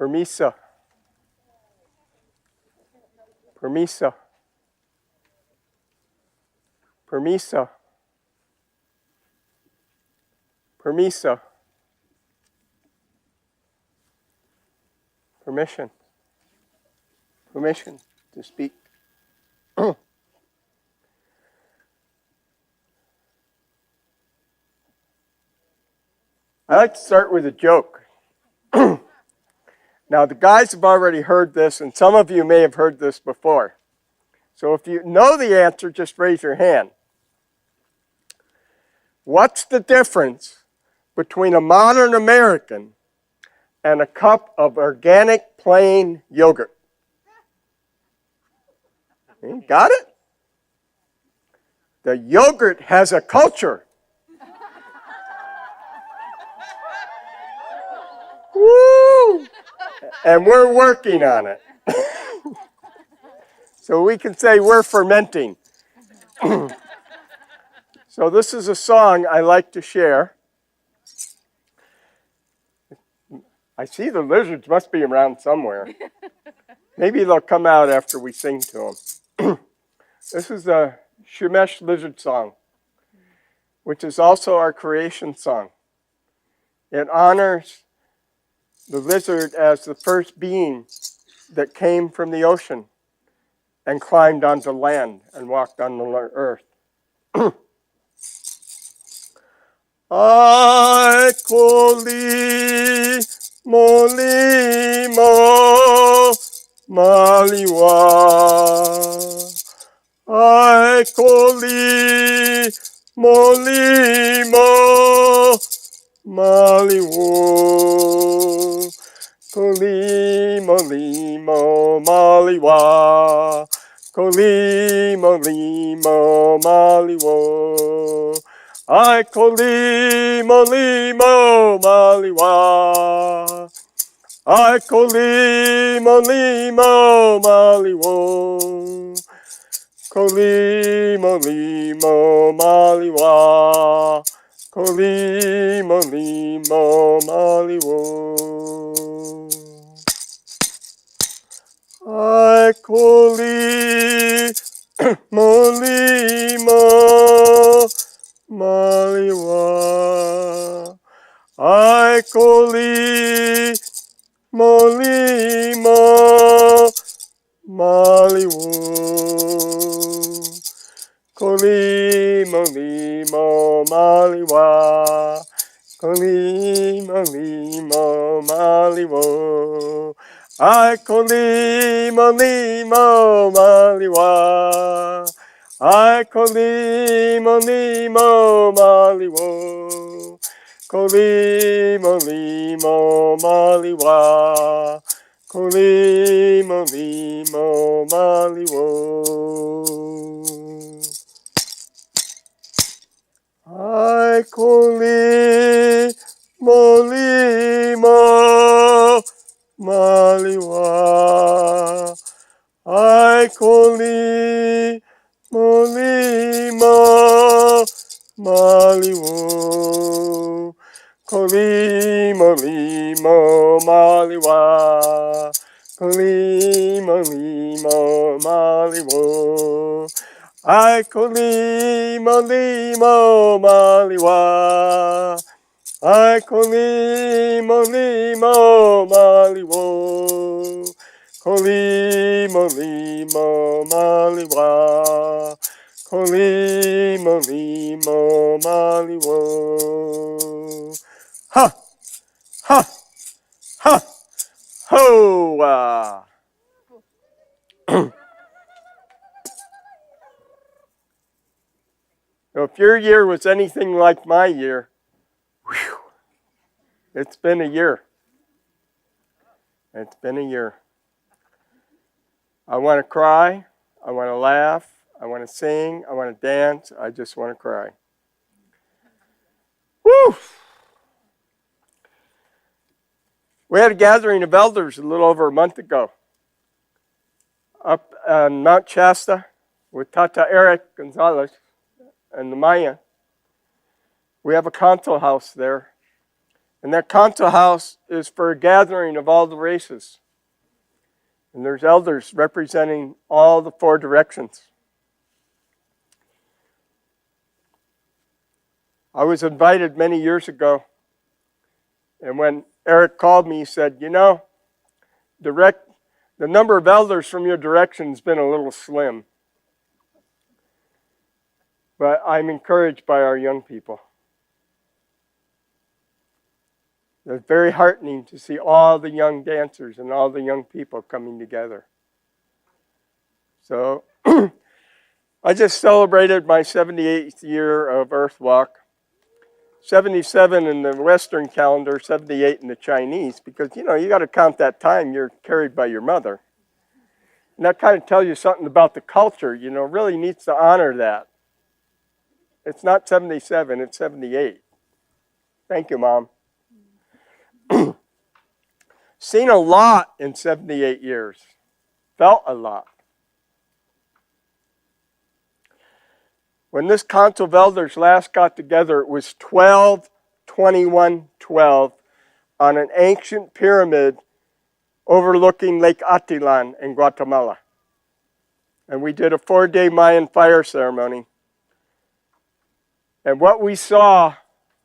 Permisa. Permisa. Permisa. Permisa. Permission. Permission to speak. I like to start with a joke. Now, the guys have already heard this, and some of you may have heard this before. So if you know the answer, just raise your hand. What's the difference between a modern American and a cup of organic plain yogurt? You got it? The yogurt has a culture. Woo! And we're working on it. So we can say we're fermenting. So this is a song I like to share. I see the lizards must be around somewhere. Maybe they'll come out after we sing to them. This is a Shumesh lizard song, which is also our creation song. It honors the lizard as the first being that came from the ocean and climbed onto land and walked on the earth. Ai koli molimo maliwa. Ai koli molimo maliwo. Koli molimo maliwa. Koli molimo maliwo. Ai koli molimo maliwa. Ai koli molimo maliwo. Koli molimo maliwa. Koli molimo maliwo. Ai koli molimo maliwa. Ai koli molimo maliwo. Koli molimo maliwa. Koli molimo maliwo. Ai koli molimo maliwa. Ai koli molimo maliwo. Koli molimo maliwa. Koli molimo maliwo. Ai koli molimo maliwa. Ai koli molimo maliwo. Koli molimo maliwa. Koli molimo maliwo. Ai koli molimo maliwa. Ai koli molimo maliwo. Koli molimo maliwa. Koli molimo maliwo. Ha! Ha! Ha! Ho! If your year was anything like my year, whew, it's been a year. It's been a year. I want to cry. I want to laugh. I want to sing. I want to dance. I just want to cry. Woo! We had a gathering of elders a little over a month ago up on Mount Shasta with Tata Eric Gonzalez and the Maya. We have a council house there, And that council house is for a gathering of all the races. And there's elders representing all the 4 directions. I was invited many years ago, and when Eric called me, he said, you know, the number of elders from your direction has been a little slim. But I'm encouraged by our young people. It's very heartening to see all the young dancers and all the young people coming together. So I just celebrated my 78th year of Earth Walk. 77 in the Western calendar, 78 in the Chinese, because, you know, you got to count that time you're carried by your mother. And that kind of tells you something about the culture, you know, really needs to honor that. It's not 77, it's 78. Thank you, Mom. Seen a lot in 78 years. Felt a lot. When this Council of Elders last got together, it was 12-21-12 on an ancient pyramid overlooking Lake Atilan in Guatemala. And we did a 4-day Mayan fire ceremony. And what we saw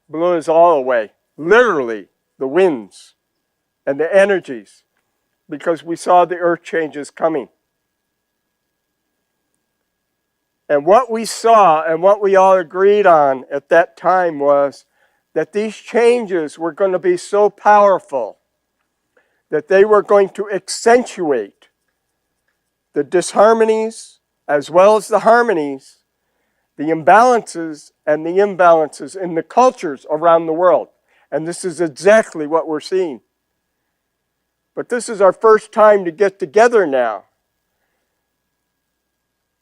blew us all away. Literally, the winds and the energies, because we saw the earth changes coming. And what we saw and what we all agreed on at that time was that these changes were going to be so powerful that they were going to accentuate the disharmonies as well as the harmonies, the imbalances and the imbalances in the cultures around the world. And this is exactly what we're seeing. But this is our first time to get together now.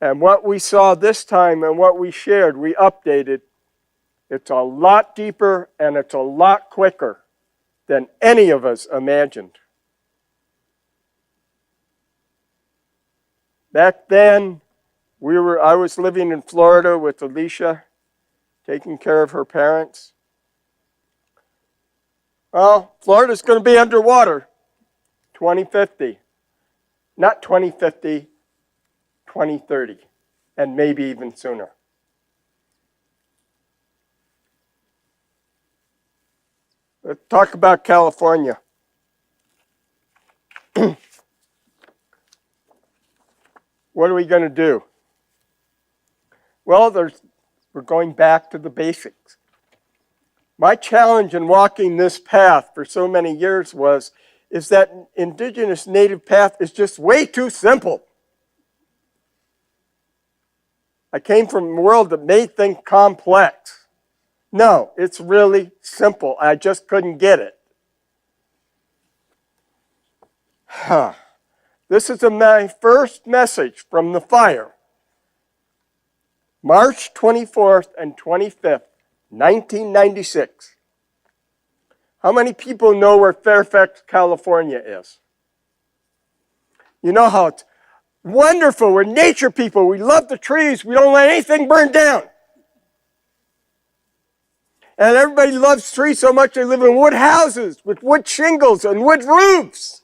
And what we saw this time and what we shared, we updated. It's a lot deeper and it's a lot quicker than any of us imagined. Back then, I was living in Florida with Alicia, taking care of her parents. Well, Florida's going to be underwater 2050. Not 2050, 2030, and maybe even sooner. Let's talk about California. What are we going to do? Well, we're going back to the basics. My challenge in walking this path for so many years is that indigenous native path is just way too simple. I came from a world that made things complex. No, it's really simple. I just couldn't get it. This is my first message from the fire. March 24th and 25th, 1996. How many people know where Fairfax, California is? You know how it's wonderful. We're nature people. We love the trees. We don't let anything burn down. And everybody loves trees so much they live in wood houses with wood shingles and wood roofs.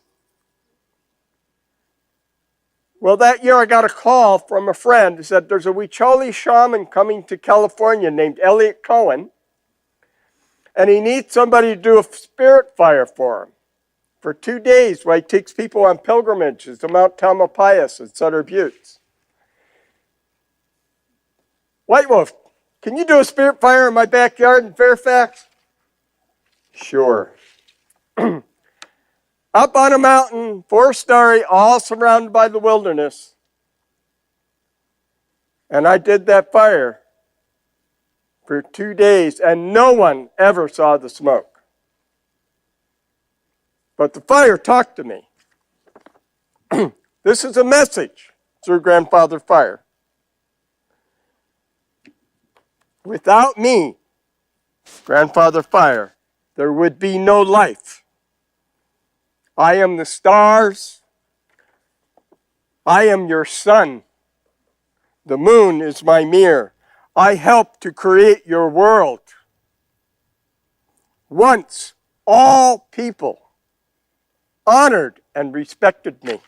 Well, that year I got a call from a friend who said there's a Huicholi shaman coming to California named Elliot Cohen, and he needs somebody to do a spirit fire for him for 2 days while he takes people on pilgrimages to Mount Tamalpais and Sutter Buttes. Whitewolf, can you do a spirit fire in my backyard in Fairfax? Sure. Up on a mountain, 4-story, all surrounded by the wilderness. And I did that fire for 2 days, and no one ever saw the smoke. But the fire talked to me. This is a message through Grandfather Fire. Without me, Grandfather Fire, there would be no life. I am the stars. I am your sun. The moon is my mirror. I help to create your world. Once All people honored and respected me.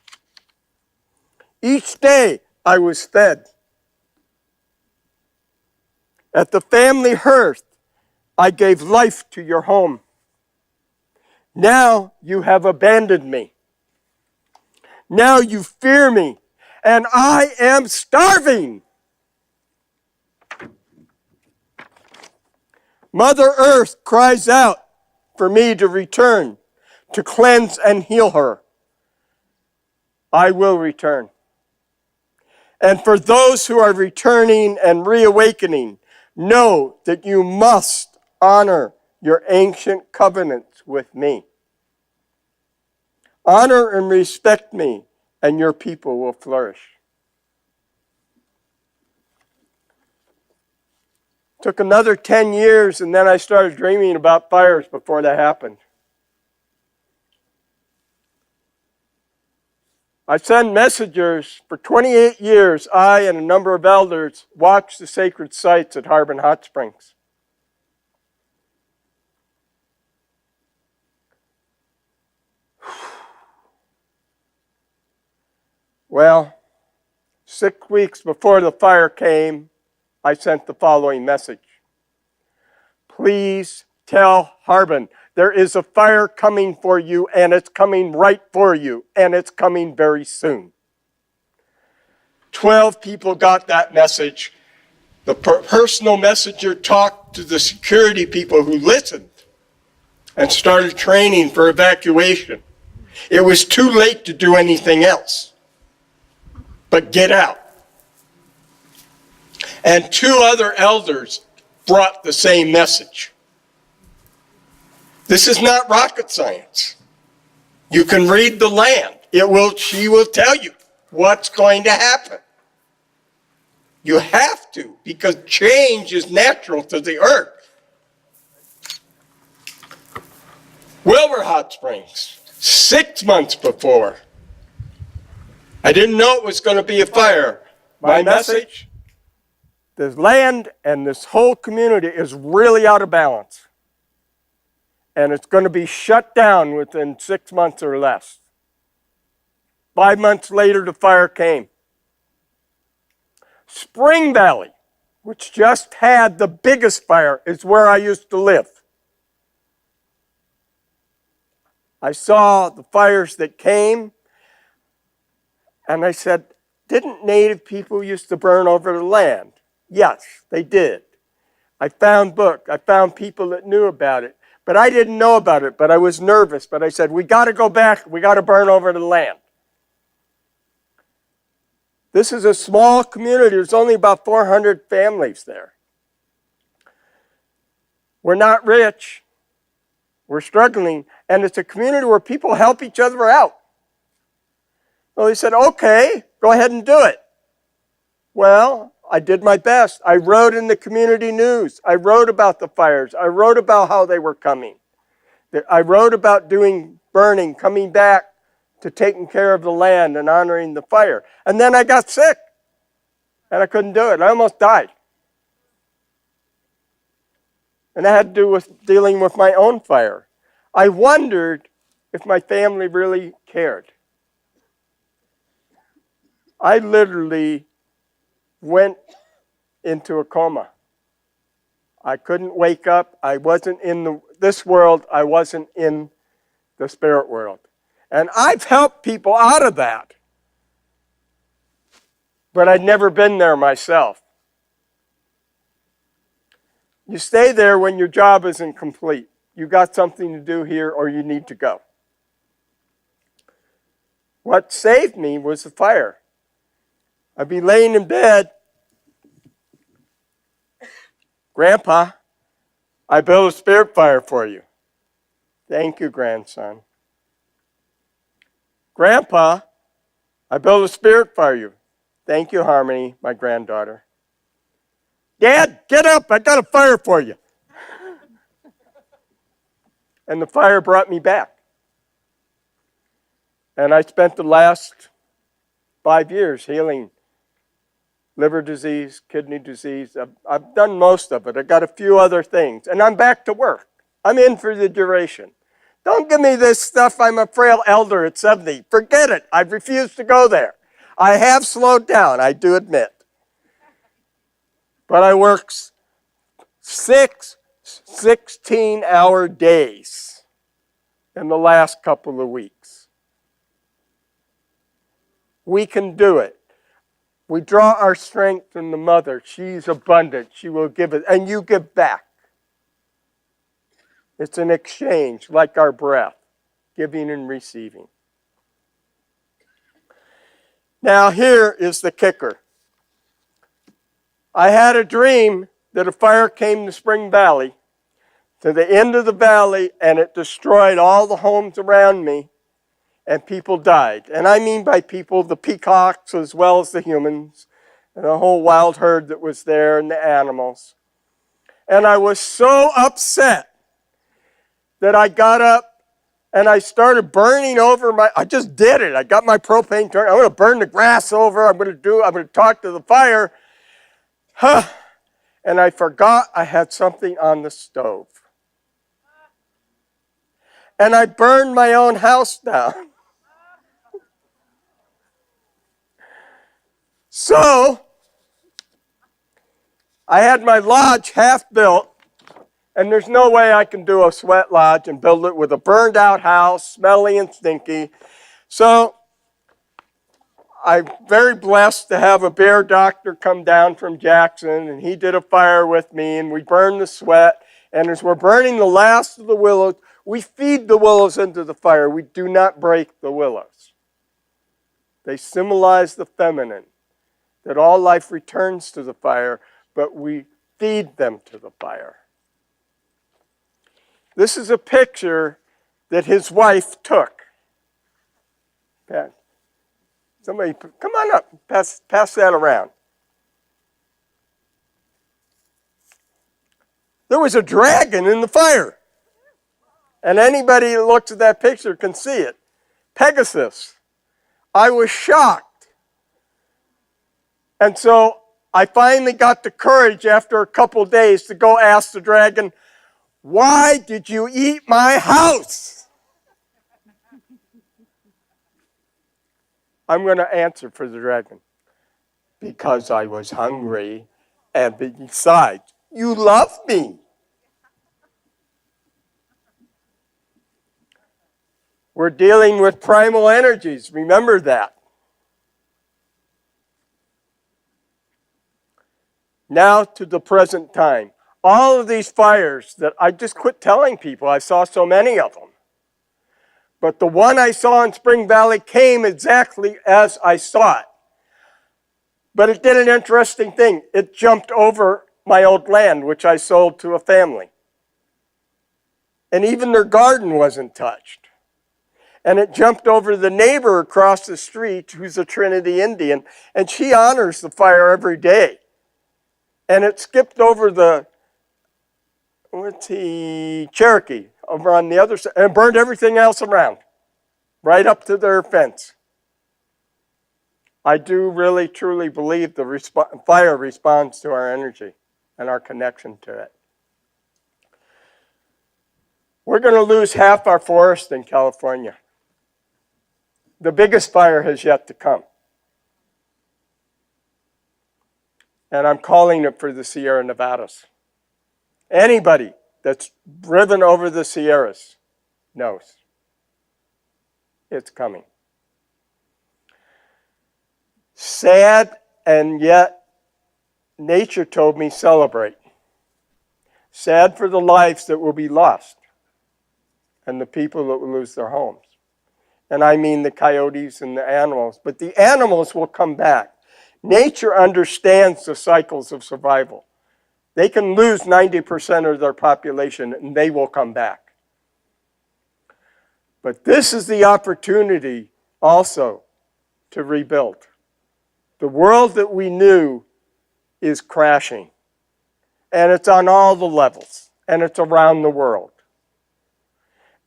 Each day I was fed. At the family hearth, I gave life to your home. Now you have abandoned me. Now you fear me, and I am starving. Mother Earth cries out for me to return, to cleanse and heal her. I will return. And for those who are returning and reawakening, know that you must honor your ancient covenants with me. Honor and respect me, and your people will flourish. Took another 10 years, and then I started dreaming about fires before that happened. I sent messengers. For 28 years, I and a number of elders watched the sacred sites at Harbin Hot Springs. Well, 6 weeks before the fire came, I sent the following message. Please tell Harbin there is a fire coming for you, and it's coming right for you, and it's coming very soon. 12 people got that message. The personal messenger talked to the security people who listened and started training for evacuation. It was too late to do anything else but get out. And 2 other elders brought the same message. This is not rocket science. You can read the land. She will tell you what's going to happen. You have to, because change is natural to the earth. Wilbur Hot Springs, 6 months before. I didn't know it was going to be a fire. My message, this land and this whole community is really out of balance. And it's going to be shut down within 6 months or less. 5 months later, the fire came. Spring Valley, which just had the biggest fire, is where I used to live. I saw the fires that came, and I said, didn't native people used to burn over the land? Yes, they did. I found books. I found people that knew about it. But I didn't know about it, but I was nervous. But I said, we got to go back. We got to burn over the land. This is a small community. There's only about 400 families there. We're not rich. We're struggling. And it's a community where people help each other out. Well, he said, okay, go ahead and do it. Well, I did my best. I wrote in the community news. I wrote about the fires. I wrote about how they were coming. I wrote about doing burning, coming back to taking care of the land and honoring the fire. And then I got sick, and I couldn't do it. I almost died. And that had to do with dealing with my own fire. I wondered if my family really cared. I literally went into a coma. I couldn't wake up. I wasn't in this world. I wasn't in the spirit world. And I've helped people out of that. But I'd never been there myself. You stay there when your job isn't complete. You got something to do here or you need to go. What saved me was the fire. I'd be laying in bed. Grandpa, I built a spirit fire for you. Thank you, grandson. Grandpa, I built a spirit fire for you. Thank you, Harmony, my granddaughter. Dad, get up. I got a fire for you. And the fire brought me back. And I spent the last 5 years healing liver disease, kidney disease. I've done most of it. I got a few other things. And I'm back to work. I'm in for the duration. Don't give me this stuff. I'm a frail elder at 70. Forget it. I refuse to go there. I have slowed down, I do admit. But I work 16-hour days in the last couple of weeks. We can do it. We draw our strength from the mother. She's abundant. She will give it, and you give back. It's an exchange, like our breath, giving and receiving. Now here is the kicker. I had a dream that a fire came to Spring Valley, to the end of the valley, and it destroyed all the homes around me, and people died. And I mean by people, the peacocks as well as the humans, and the whole wild herd that was there, and the animals. And I was so upset that I got up and I started burning over I just did it. I got my propane turned. I'm going to burn the grass over. I'm going to talk to the fire. And I forgot I had something on the stove. And I burned my own house down. So, I had my lodge half built, and there's no way I can do a sweat lodge and build it with a burned out house, smelly and stinky. So, I'm very blessed to have a bear doctor come down from Jackson, and he did a fire with me, and we burned the sweat. And as we're burning the last of the willows, we feed the willows into the fire. We do not break the willows. They symbolize the feminine, that all life returns to the fire, but we feed them to the fire. This is a picture that his wife took. Pat, somebody, come on up, pass that around. There was a dragon in the fire. And anybody who looks at that picture can see it. Pegasus. I was shocked. And so I finally got the courage after a couple days to go ask the dragon, why did you eat my house? I'm going to answer for the dragon. Because I was hungry, and besides, you love me. We're dealing with primal energies. Remember that. Now to the present time. All of these fires that I just quit telling people, I saw so many of them. But the one I saw in Spring Valley came exactly as I saw it. But it did an interesting thing. It jumped over my old land, which I sold to a family. And even their garden wasn't touched. And it jumped over the neighbor across the street, who's a Trinity Indian, and she honors the fire every day. And it skipped over the Cherokee over on the other side, and burned everything else around, right up to their fence. I do really, truly believe the fire responds to our energy and our connection to it. We're going to lose half our forest in California. The biggest fire has yet to come. And I'm calling it for the Sierra Nevadas. Anybody that's driven over the Sierras knows it's coming. Sad, and yet nature told me celebrate. Sad for the lives that will be lost and the people that will lose their homes. And I mean the coyotes and the animals, but the animals will come back. Nature understands the cycles of survival. They can lose 90% of their population and they will come back. But this is the opportunity also to rebuild. The world that we knew is crashing. And it's on all the levels. And it's around the world.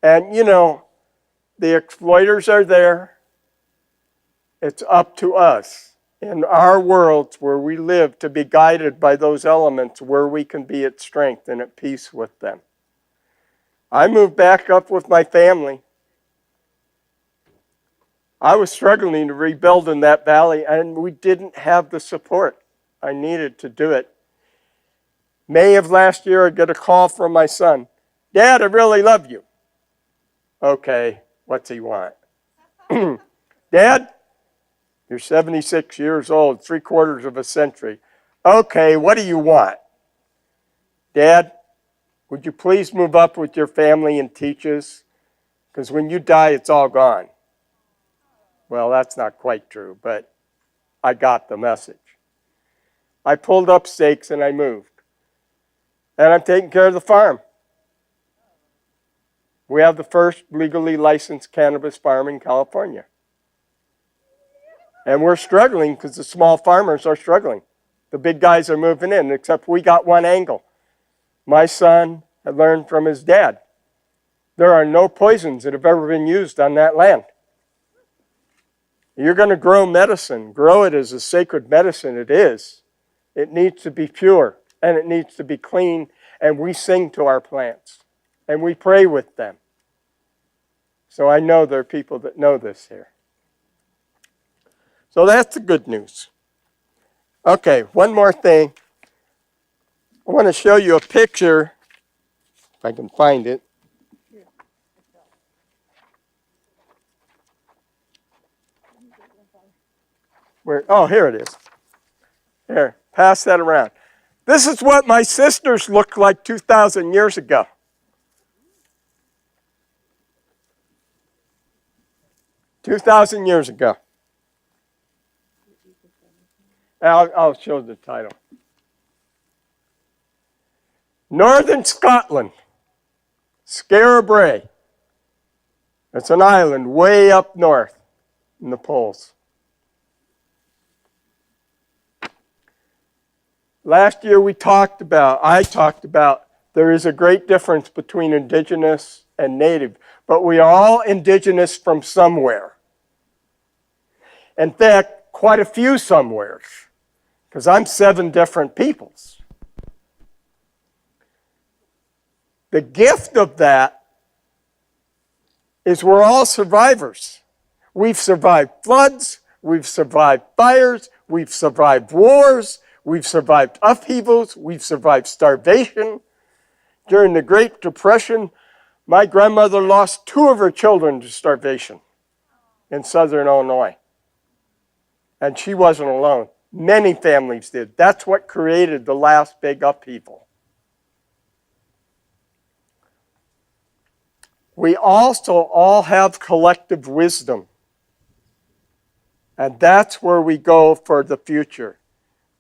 And you know, the exploiters are there. It's up to us in our worlds where we live to be guided by those elements where we can be at strength and at peace with them. I moved back up with my family. I was struggling to rebuild in that valley, and we didn't have the support I needed to do it. May of last year, I get a call from my son. Dad, I really love you. Okay, what's he want? Dad, you're 76 years old, 3/4 of a century. Okay, what do you want? Dad, would you please move up with your family and teach us? Because when you die, it's all gone. Well, that's not quite true, but I got the message. I pulled up stakes and I moved. And I'm taking care of the farm. We have the first legally licensed cannabis farm in California. And we're struggling because the small farmers are struggling. The big guys are moving in, except we got one angle. My son had learned from his dad. There are no poisons that have ever been used on that land. You're going to grow medicine. Grow it as a sacred medicine it is. It needs to be pure, and it needs to be clean, and we sing to our plants, and we pray with them. So I know there are people that know this here. So that's the good news. Okay, one more thing. I want to show you a picture, if I can find it. Oh, here it is. Here, pass that around. This is what my sisters looked like 2,000 years ago. "2,000 years ago." I'll show the title. Northern Scotland, Skara Brae. It's an island way up north in the poles. Last year I talked about there is a great difference between indigenous and native, but we are all indigenous from somewhere. In fact, quite a few somewheres, because I'm 7 different peoples. The gift of that is we're all survivors. We've survived floods, we've survived fires, we've survived wars, we've survived upheavals, we've survived starvation. During the Great Depression, my grandmother lost 2 of her children to starvation in southern Illinois. And she wasn't alone. Many families did. That's what created the last big upheaval. We also all have collective wisdom. And that's where we go for the future.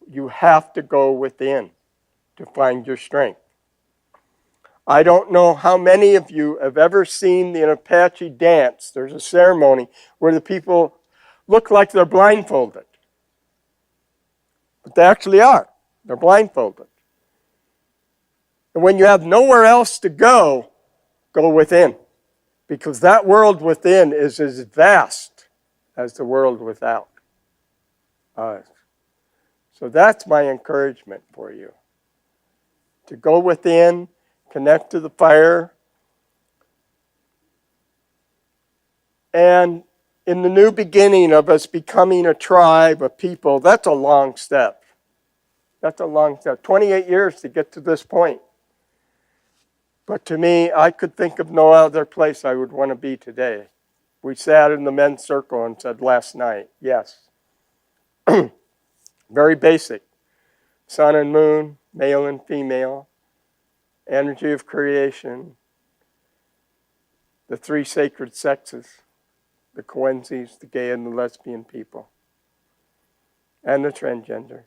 You have to go within to find your strength. I don't know how many of you have ever seen the Apache dance. There's a ceremony where the people look like they're blindfolded. But they actually are. They're blindfolded. And when you have nowhere else to go, go within. Because that world within is as vast as the world without us. So that's my encouragement for you. To go within, connect to the fire, and in the new beginning of us becoming a tribe of people, that's a long step. That's a long step. 28 years to get to this point. But to me, I could think of no other place I would want to be today. We sat in the men's circle and said last night, yes. Very basic. Sun and moon, male and female, energy of creation, the 3 sacred sexes, the Coenses, the gay and the lesbian people, and the transgender.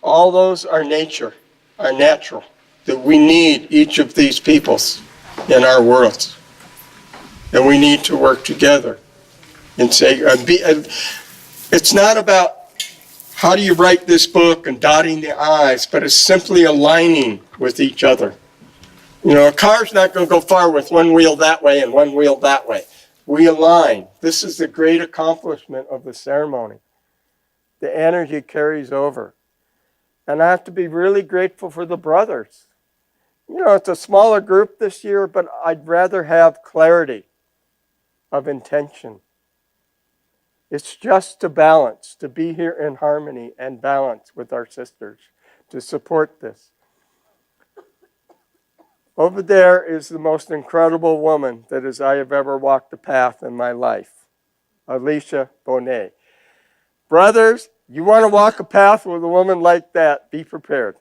All those are nature, are natural, that we need each of these peoples in our worlds. And we need to work together and say, it's not about how do you write this book and dotting the I's, but it's simply aligning with each other. You know, a car's not going to go far with one wheel that way and one wheel that way. We align. This is the great accomplishment of the ceremony. The energy carries over. And I have to be really grateful for the brothers. It's a smaller group this year, but I'd rather have clarity of intention. It's just to balance, to be here in harmony and balance with our sisters, to support this. Over there is the most incredible woman that I have ever walked the path in my life, Alicia Bonet. Brothers, you want to walk a path with a woman like that, be prepared.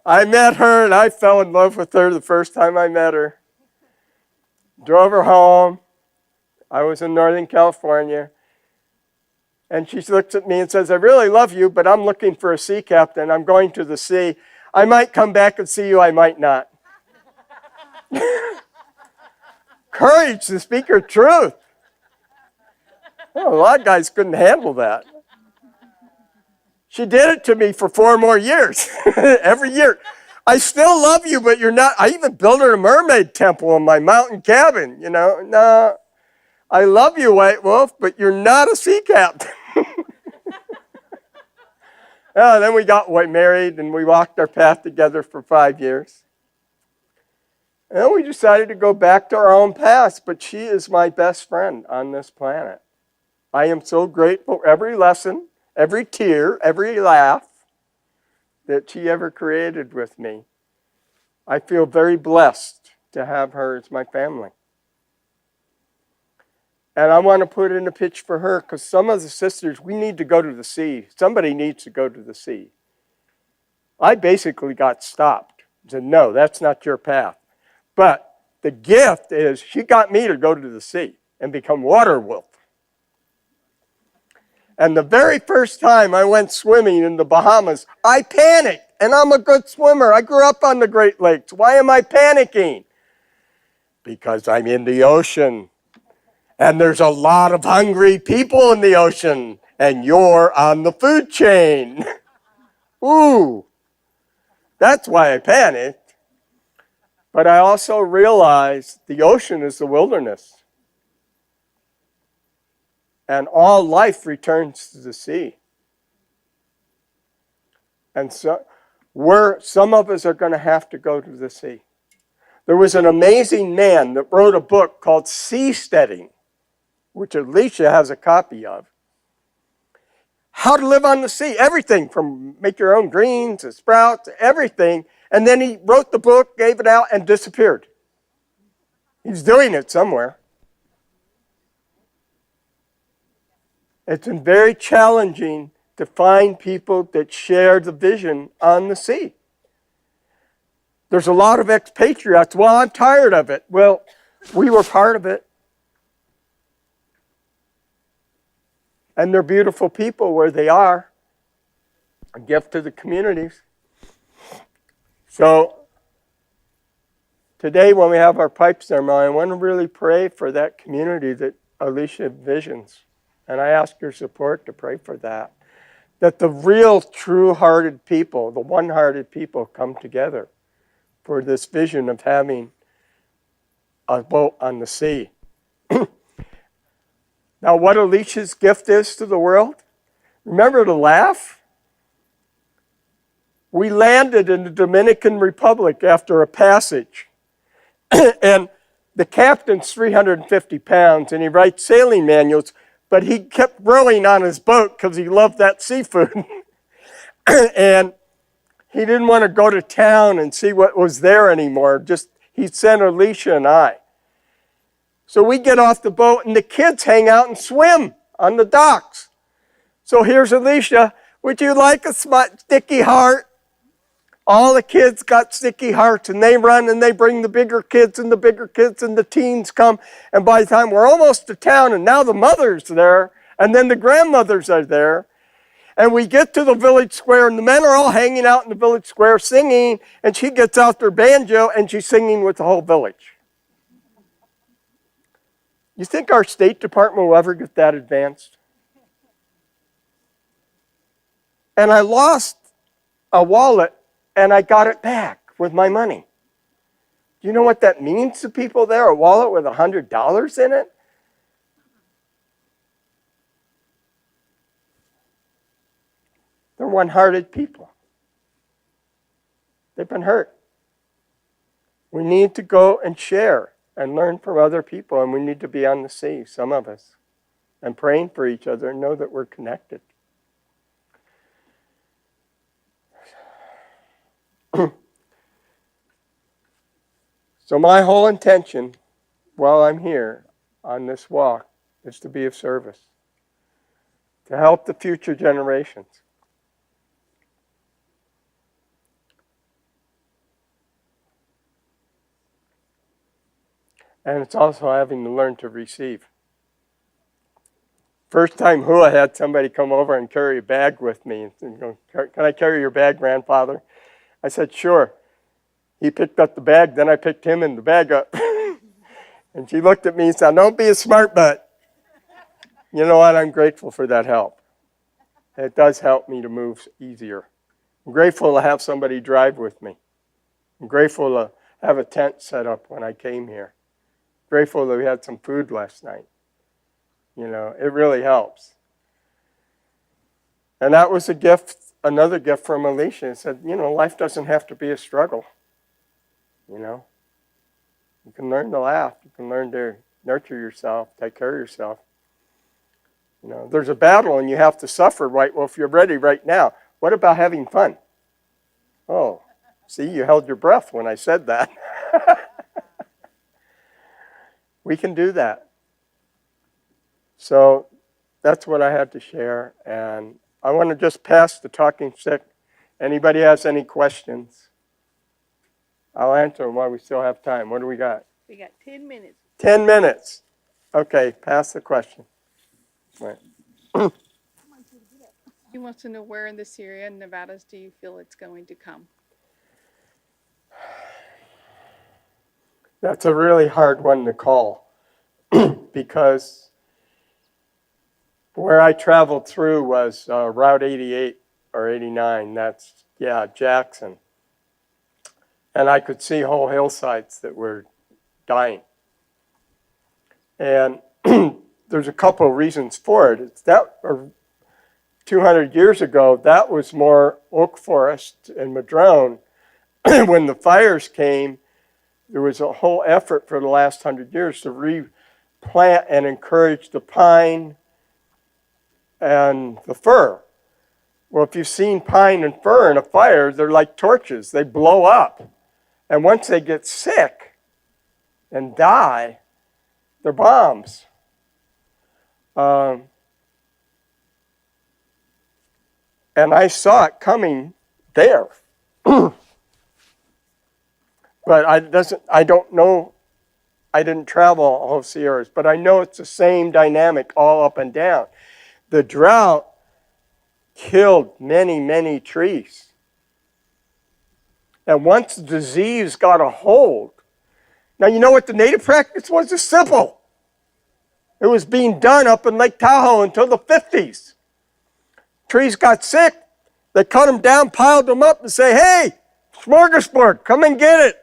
I met her and I fell in love with her the first time I met her. Drove her home. I was in Northern California. And she looks at me and says, I really love you, but I'm looking for a sea captain. I'm going to the sea. I might come back and see you, I might not. Courage to speak her truth. Well, a lot of guys couldn't handle that. She did it to me for 4 more years. Every year. I still love you, but you're not. I even built her a mermaid temple in my mountain cabin. No, I love you, White Wolf, but you're not a sea captain. Then we got married and we walked our path together for 5 years. And then we decided to go back to our own paths, but she is my best friend on this planet. I am so grateful for every lesson, every tear, every laugh that she ever created with me. I feel very blessed to have her as my family. And I want to put in a pitch for her because some of the sisters, we need to go to the sea. Somebody needs to go to the sea. I basically got stopped. I said, no, that's not your path. But the gift is she got me to go to the sea and become water wolf. And the very first time I went swimming in the Bahamas, I panicked. And I'm a good swimmer. I grew up on the Great Lakes. Why am I panicking? Because I'm in the ocean. And there's a lot of hungry people in the ocean. And you're on the food chain. Ooh. That's why I panicked. But I also realized the ocean is the wilderness. And all life returns to the sea. And so some of us are going to have to go to the sea. There was an amazing man that wrote a book called Seasteading, which Alicia has a copy of. How to live on the sea. Everything from make your own greens to sprouts, everything. And then he wrote the book, gave it out, and disappeared. He's doing it somewhere. It's been very challenging to find people that share the vision on the sea. There's a lot of expatriates. Well, I'm tired of it. Well, we were part of it. And they're beautiful people where they are. A gift to the communities. So, today when we have our pipe ceremony, I want to really pray for that community that Alicia visions. And I ask your support to pray for that. That the real, true-hearted people, the one-hearted people come together for this vision of having a boat on the sea. Now, what Alicia's gift is to the world? Remember to laugh? We landed in the Dominican Republic after a passage. And the captain's 350 pounds, and he writes sailing manuals, but he kept rowing on his boat because he loved that seafood. And he didn't want to go to town and see what was there anymore. He sent Alicia and I. So we get off the boat, and the kids hang out and swim on the docks. So here's Alicia. Would you like a sticky heart? All the kids got sticky hearts, and they run, and they bring the bigger kids, and the teens come. And by the time we're almost to town, and now the mother's there, and then the grandmothers are there, and we get to the village square, and the men are all hanging out in the village square singing, and she gets out their banjo, and she's singing with the whole village. You think our State Department will ever get that advanced? And I lost a wallet, and I got it back with my money. Do you know what that means to people there? A wallet with $100 in it? They're one-hearted people. They've been hurt. We need to go and share and learn from other people, and we need to be on the sea, some of us, and praying for each other and know that we're connected. So my whole intention while I'm here on this walk is to be of service, to help the future generations. And it's also having to learn to receive. First time Hua had somebody come over and carry a bag with me and go, "Can I carry your bag, grandfather?" I said, "Sure." He picked up the bag, then I picked him and the bag up. And she looked at me and said, "Don't be a smart butt." You know what? I'm grateful for that help. It does help me to move easier. I'm grateful to have somebody drive with me. I'm grateful to have a tent set up when I came here. Grateful that we had some food last night. You know, it really helps. And that was a gift, another gift from Alicia. It said, you know, life doesn't have to be a struggle. You know, you can learn to laugh. You can learn to nurture yourself, take care of yourself. You know, there's a battle and you have to suffer, right? Well, if you're ready right now, what about having fun? Oh, see, you held your breath when I said that. We can do that. So that's what I had to share. And I want to just pass the talking stick. Anybody has any questions? I'll answer them while we still have time. What do we got? We got 10 minutes. 10 minutes. Okay, pass the question. Right. He wants to know where in this area in Nevada do you feel it's going to come? That's a really hard one to call because where I traveled through was Route 88 or 89. That's, Jackson. And I could see whole hillsides that were dying. And there's a couple of reasons for it. It's that 200 years ago, that was more oak forest and madrone. When the fires came, there was a whole effort for the last 100 years to replant and encourage the pine and the fir. Well, if you've seen pine and fir in a fire, they're like torches. They blow up. And once they get sick and die, they're bombs. And I saw it coming there. But I don't know, I didn't travel all of Sierras, but I know it's the same dynamic all up and down. The drought killed many, many trees. And once the disease got a hold, now you know what the native practice was? It's simple. It was being done up in Lake Tahoe until the 50s. Trees got sick, they cut them down, piled them up, and say, "Hey, smorgasbord, come and get it."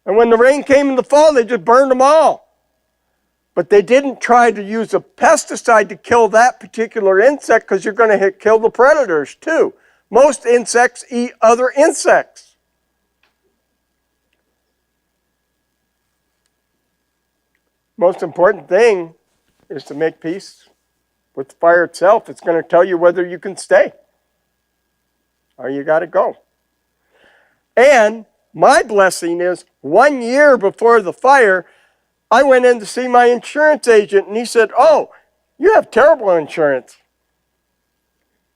And when the rain came in the fall, they just burned them all. But they didn't try to use a pesticide to kill that particular insect because you're going to kill the predators too. Most insects eat other insects. Most important thing is to make peace with the fire itself. It's going to tell you whether you can stay or you got to go. And my blessing is 1 year before the fire, I went in to see my insurance agent, and he said, "Oh, you have terrible insurance."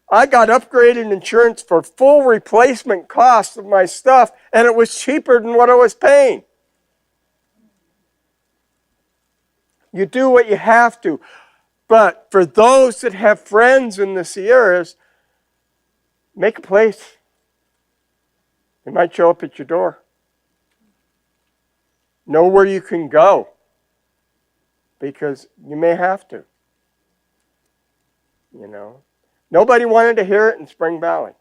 I got upgraded insurance for full replacement cost of my stuff, and it was cheaper than what I was paying. You do what you have to. But for those that have friends in the Sierras, make a place. They might show up at your door. Know where you can go, because you may have to. You know, nobody wanted to hear it in Spring Valley.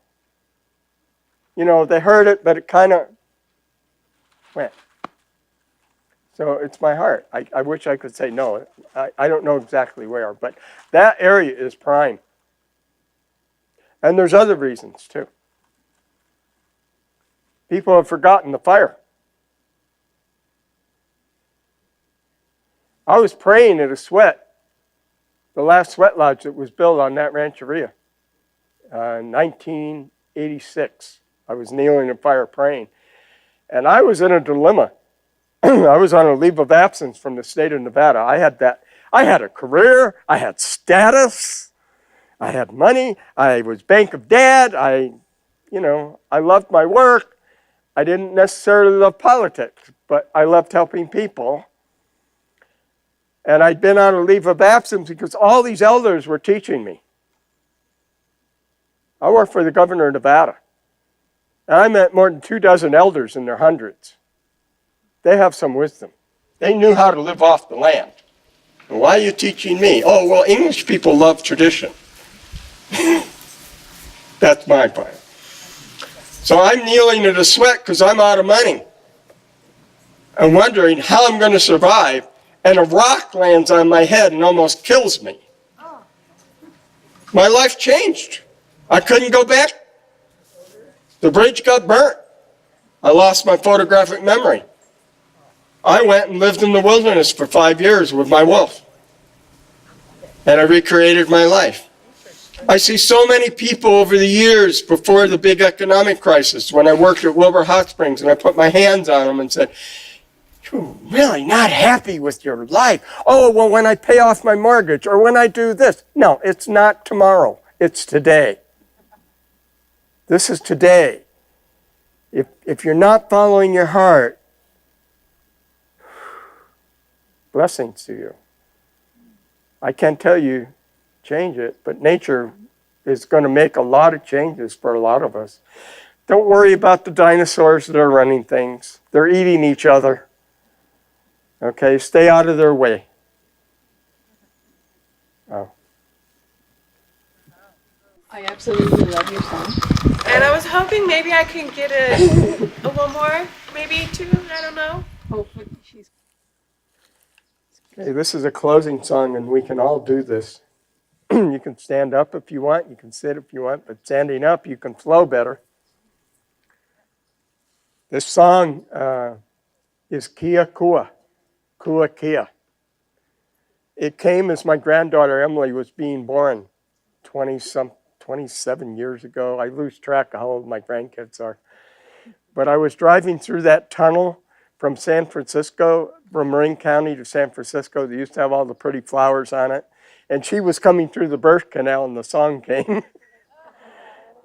You know, they heard it, but it kind of went. So it's my heart. I wish I could say no. I don't know exactly where, but that area is prime. And there's other reasons too. People have forgotten the fire. I was praying at a sweat, the last sweat lodge that was built on that rancheria, 1986. I was kneeling in fire praying. And I was in a dilemma. I was on a leave of absence from the state of Nevada. I had a career, I had status, I had money, I was Bank of Dad, I loved my work. I didn't necessarily love politics, but I loved helping people. And I'd been on a leave of absence because all these elders were teaching me. I worked for the governor of Nevada. And I met more than 24 elders in their hundreds. They have some wisdom. They knew how to live off the land. And why are you teaching me? Oh, well, English people love tradition. That's my point. So I'm kneeling in a sweat because I'm out of money. I'm wondering how I'm going to survive, and a rock lands on my head and almost kills me. My life changed. I couldn't go back. The bridge got burnt. I lost my photographic memory. I went and lived in the wilderness for 5 years with my wolf. And I recreated my life. I see so many people over the years before the big economic crisis when I worked at Wilbur Hot Springs and I put my hands on them and said, "You're really not happy with your life. Oh, well, when I pay off my mortgage or when I do this." No, it's not tomorrow. It's today. This is today. If you're not following your heart, blessings to you. I can't tell you change it, but nature is going to make a lot of changes for a lot of us. Don't worry about the dinosaurs that are running things. They're eating each other. Okay, stay out of their way. Oh. I absolutely love your song. And I was hoping maybe I can get a one more, maybe two, I don't know. Hopefully she's Okay, this is a closing song, and we can all do this. You can stand up if you want. You can sit if you want. But standing up, you can flow better. This song is Kia Kua, Kua Kia. It came as my granddaughter Emily was being born 27 years ago. I lose track of how old my grandkids are. But I was driving through that tunnel from San Francisco, from Marin County to San Francisco. They used to have all the pretty flowers on it. And she was coming through the birth canal and the song came.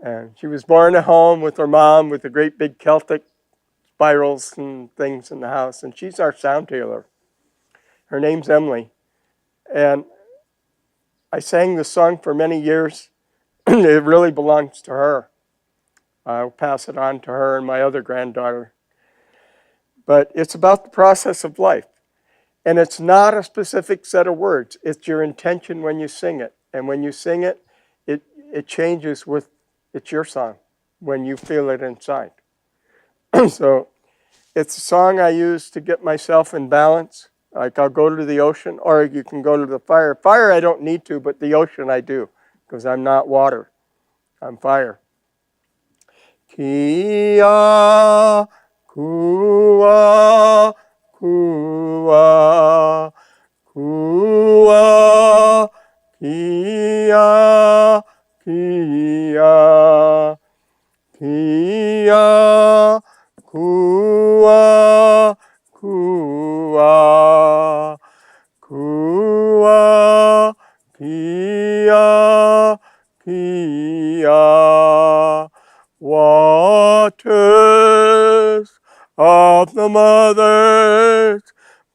And she was born at home with her mom with the great big Celtic spirals and things in the house. And she's our sound healer. Her name's Emily. And I sang this song for many years. It really belongs to her. I'll pass it on to her and my other granddaughter. But it's about the process of life. And it's not a specific set of words. It's your intention when you sing it. And when you sing it, it changes with, it's your song when you feel it inside. So it's a song I use to get myself in balance. Like I'll go to the ocean, or you can go to the fire. Fire I don't need to, but the ocean I do, because I'm not water. I'm fire. Kia kua kua kua kia kia kia kua kua kua kia kia. Waters of the mothers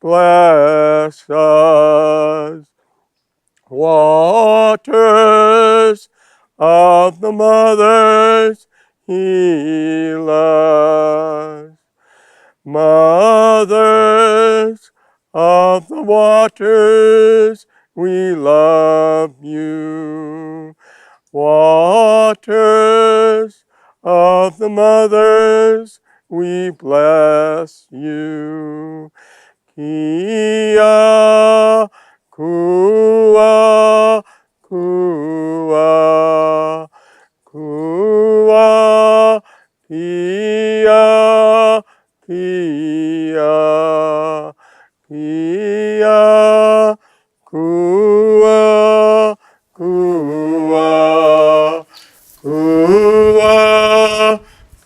bless us. Waters of the mothers heal us. Mothers of the waters, we love you. Waters of the mothers, we bless you. Kia kua kua kua kia Ia, kua, kua, kua,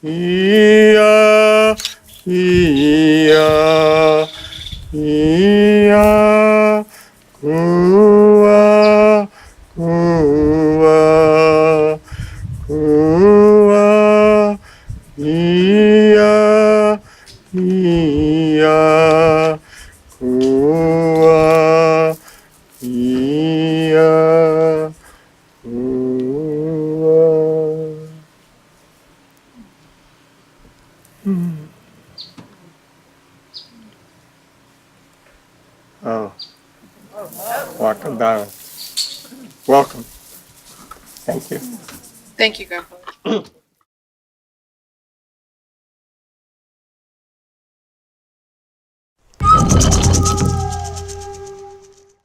ia, ia, ia, kua, kua, kua, ia, ia, kua, ia, kua. Oh, welcome down. Welcome. Thank you. Thank you, Grandpa.